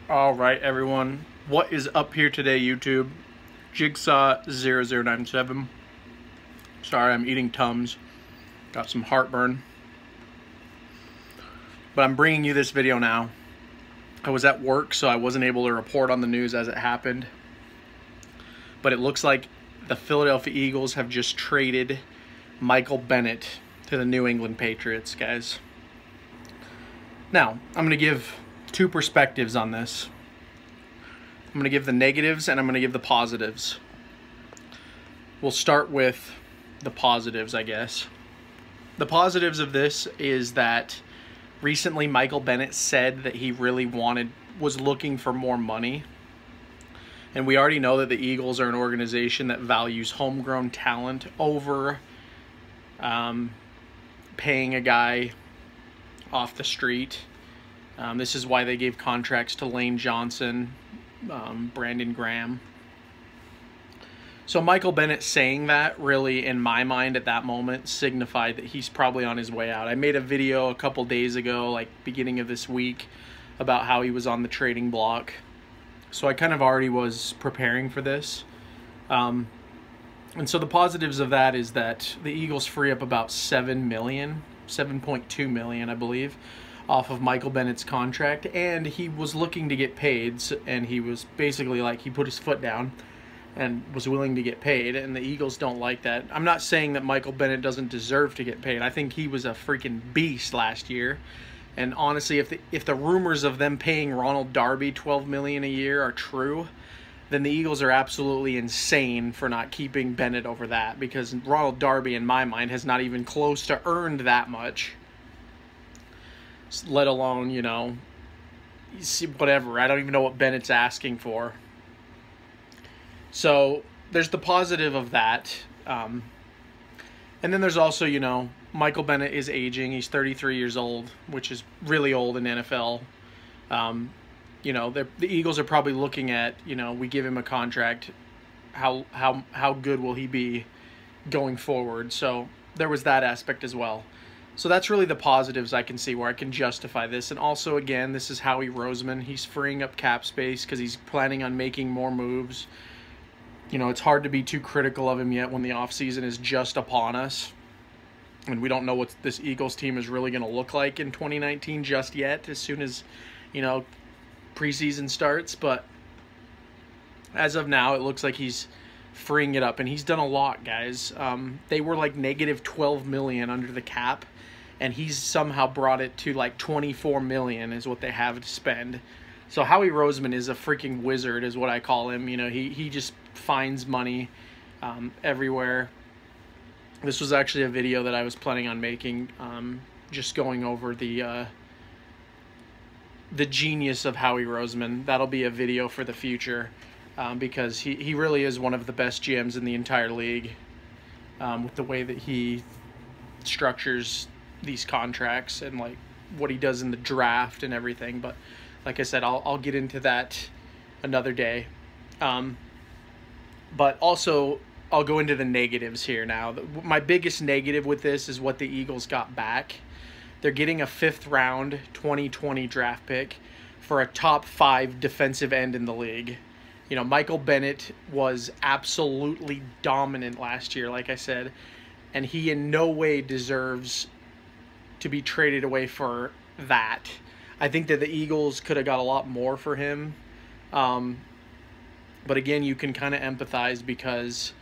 All right, everyone. What is up here today, YouTube? Jigsaw0097. Sorry, I'm eating Tums. Got some heartburn. But I'm bringing you this video now. I was at work, so I wasn't able to report on the news as it happened. But it looks like the Philadelphia Eagles have just traded Michael Bennett to the New England Patriots, guys. Now, I'm going to give two perspectives on this. I'm going to give the negatives and I'm going to give the positives. We'll start with the positives, I guess. The positives of this is that recently Michael Bennett said that he really was looking for more money. And we already know that the Eagles are an organization that values homegrown talent over paying a guy off the street. This is why they gave contracts to Lane Johnson, Brandon Graham. So Michael Bennett saying that really, in my mind at that moment, signified that he's probably on his way out. I made a video a couple days ago, like beginning of this week, about how he was on the trading block. So I kind of already was preparing for this. And so the positives of that is that the Eagles free up about $7.2 million, I believe, off of Michael Bennett's contract, and he was looking to get paid, and he was basically like, he put his foot down and was willing to get paid, and the Eagles don't like that. I'm not saying that Michael Bennett doesn't deserve to get paid. I think he was a freaking beast last year, and honestly, if the rumors of them paying Ronald Darby $12 million a year are true, then the Eagles are absolutely insane for not keeping Bennett over that, because Ronald Darby, in my mind, has not even close to earned that much. Let alone, you know, whatever. I don't even know what Bennett's asking for. So there's the positive of that. And then there's also, you know, Michael Bennett is aging. He's 33 years old, which is really old in NFL. You know, the Eagles are probably looking at, you know, we give him a contract. How good will he be going forward? So there was that aspect as well. So that's really the positives I can see where I can justify this. And also, again, this is Howie Roseman. He's freeing up cap space because he's planning on making more moves. You know, it's hard to be too critical of him yet when the offseason is just upon us. And we don't know what this Eagles team is really going to look like in 2019 just yet, as soon as, you know, preseason starts. But as of now, it looks like he's freeing it up. And he's done a lot, guys. They were like negative $12 million under the cap. And he's somehow brought it to like $24 million is what they have to spend. So Howie Roseman is a freaking wizard, is what I call him. You know, he just finds money everywhere. This was actually a video that I was planning on making, just going over the genius of Howie Roseman. That'll be a video for the future, because he really is one of the best GMs in the entire league, with the way that he structures these contracts and like what he does in the draft and everything. But like I said, I'll get into that another day. But also I'll go into the negatives here now. My biggest negative with this is what the Eagles got back. They're getting a 5th round 2020 draft pick for a top 5 defensive end in the league. You know, Michael Bennett was absolutely dominant last year, like I said, and he in no way deserves to be traded away for that. I think that the Eagles could have got a lot more for him. But again, you can kind of empathize because,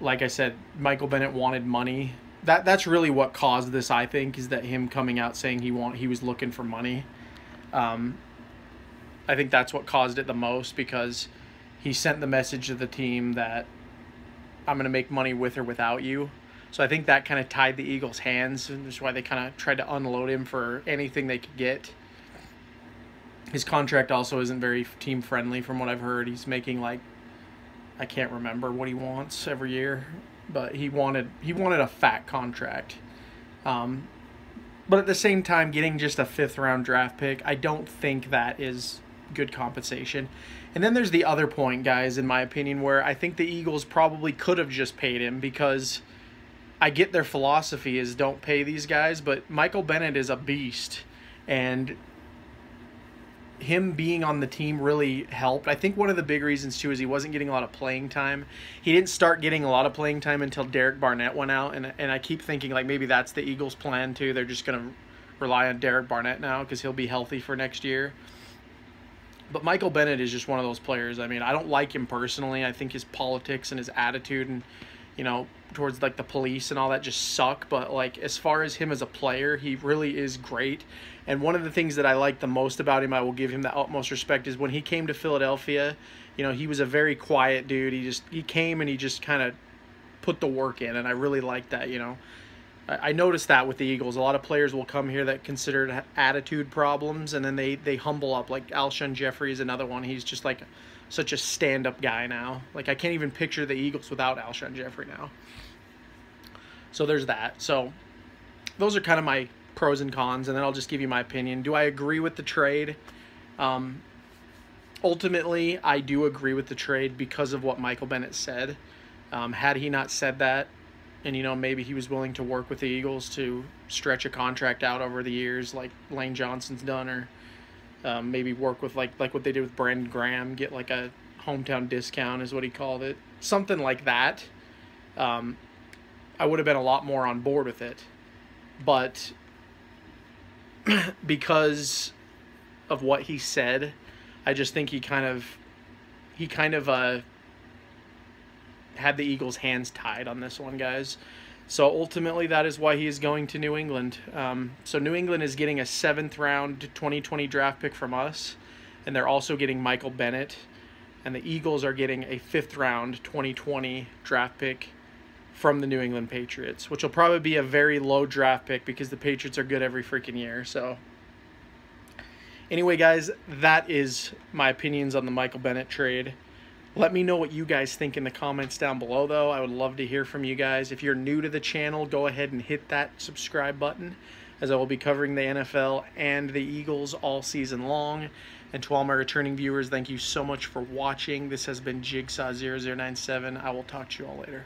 like I said, Michael Bennett wanted money. That's really what caused this, I think, is that him coming out saying he was looking for money. I think that's what caused it the most, because he sent the message to the team that I'm going to make money with or without you. So I think that kind of tied the Eagles' hands, and that's why they kind of tried to unload him for anything they could get. His contract also isn't very team-friendly from what I've heard. He's making, like, I can't remember what he wants every year, but he wanted a fat contract. But at the same time, getting just a 5th-round draft pick, I don't think that is good compensation. And then there's the other point, guys, in my opinion, where I think the Eagles probably could have just paid him, because I get their philosophy is don't pay these guys, but Michael Bennett is a beast. And him being on the team really helped. I think one of the big reasons too is he wasn't getting a lot of playing time. He didn't start getting a lot of playing time until Derek Barnett went out, and I keep thinking like maybe that's the Eagles' plan too. They're just gonna rely on Derek Barnett now because he'll be healthy for next year. But Michael Bennett is just one of those players. I mean, I don't like him personally. I think his politics and his attitude and, you know, towards like the police and all that just suck. But like as far as him as a player, he really is great. And one of the things that I like the most about him, I will give him the utmost respect, is when he came to Philadelphia, you know, he was a very quiet dude. He came and he just kind of put the work in, and I really like that, you know. I noticed that with the Eagles. A lot of players will come here that considered attitude problems, and then they humble up. Like Alshon Jeffrey is another one. He's just like such a stand-up guy now. Like I can't even picture the Eagles without Alshon Jeffrey now. So there's that. So those are kind of my pros and cons, and then I'll just give you my opinion. Do I agree with the trade? Ultimately, I do agree with the trade because of what Michael Bennett said. Had he not said that, and, you know, maybe he was willing to work with the Eagles to stretch a contract out over the years like Lane Johnson's done, or maybe work with like what they did with Brandon Graham, get like a hometown discount is what he called it. Something like that. I would have been a lot more on board with it. But because of what he said, I just think he kind of had the Eagles' hands tied on this one, guys. So ultimately, that is why he is going to New England. So New England is getting a 7th round 2020 draft pick from us, and they're also getting Michael Bennett. And the Eagles are getting a 5th round 2020 draft pick from the New England Patriots, which will probably be a very low draft pick because the Patriots are good every freaking year. So anyway, guys, that is my opinions on the Michael Bennett trade. Let me know what you guys think in the comments down below, though. I would love to hear from you guys. If you're new to the channel, go ahead and hit that subscribe button, as I will be covering the NFL and the Eagles all season long. And to all my returning viewers, thank you so much for watching. This has been Jigsaw0097. I will talk to you all later.